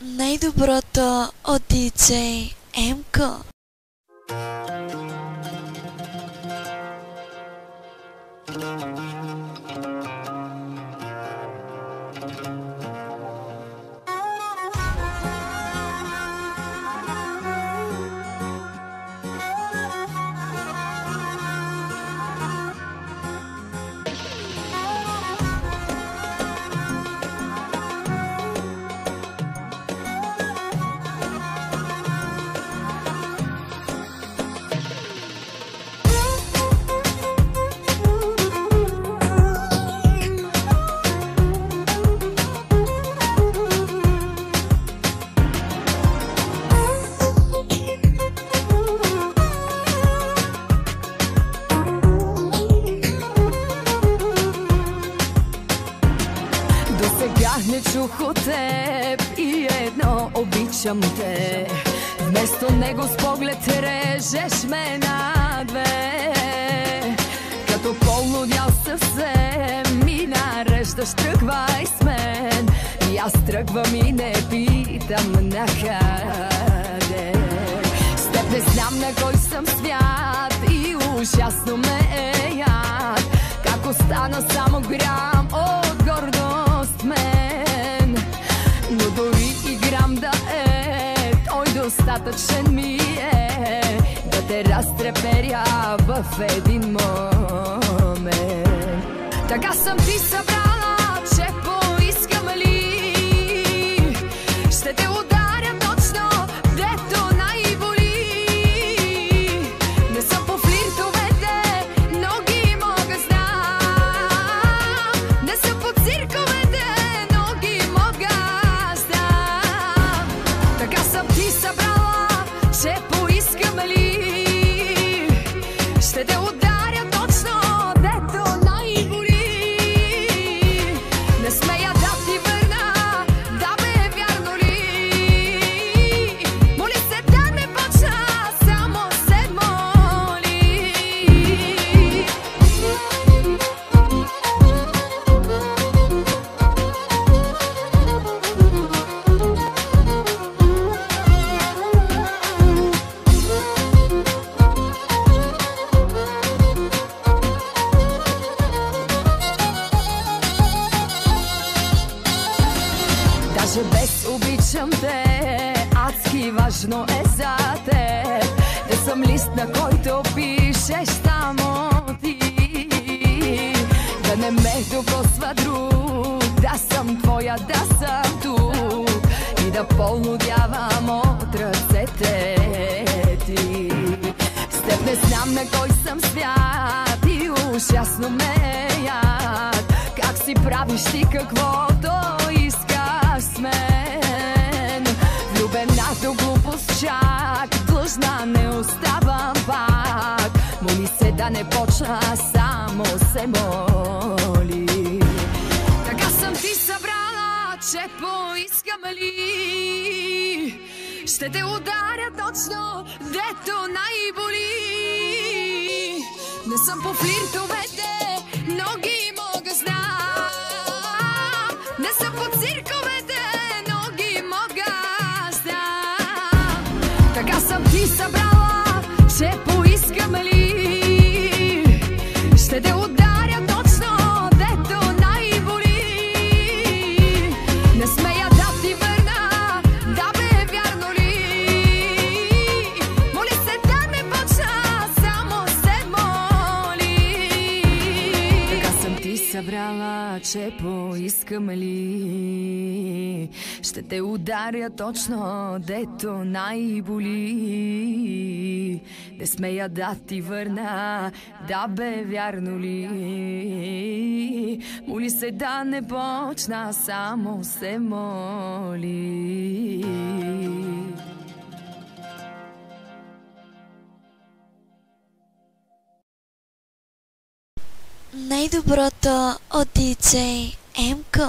Най-доброто от DJ МК. Не чух от теб и едно обичам те. Вместо него с поглед режеш ме на две. Като полудял съвсем ми нареждаш, тръгвай с мен. И аз тръгвам и не питам накъде. С теб не знам на кой съм свят и ужасно ме е яд. Как остана само грам от гордост мен. Но дори и грам да е, той достатъчен ми е да те разтреперя в един момент. Така съм ти събрала, че поискам ли ще те ударя точно, дето най-боли. Не съм по флиртовете, но ги мога знам. Не съм по цирковете, но ги мога знам. Така съм ти събрала, че поискам ли ще те ударя точно, дето най-боли. Не смея да ти върна, да бе, вярно ли? Моли се да не почна, само се моли. Даже без обичам те, адски важно е за теб да съм лист, на който пишеш само ти. Да не ме докосва друг, да съм твоя, да съм тук и да полудявам от ръцете ти. С теб не знам на кой съм свят и ужасно ме е яд. Как си правиш ти каквото искаш с мен. Влюбената глупост чак, длъжна не оставам пак. Моли се да не почна, само се моли. Така съм ти събрала, че поискам ли ще те ударя точно, дето най-боли. Не съм по флиртовете, но ги мога знам. Не съм по цирковете, но ги мога знам. Така съм ти събрала, че поискам ли ще те ударя точно, дето най-боли. Не смея да ти върна, да бе, вярно ли? Моли се да не почна, само се моли. Така съм ти събрала, че поискам ли ще те ударя точно, дето най-боли. Не смея да ти върна, да бе, вярно ли? Моли се да не почна, само се моли. Най-доброто от DJ МК.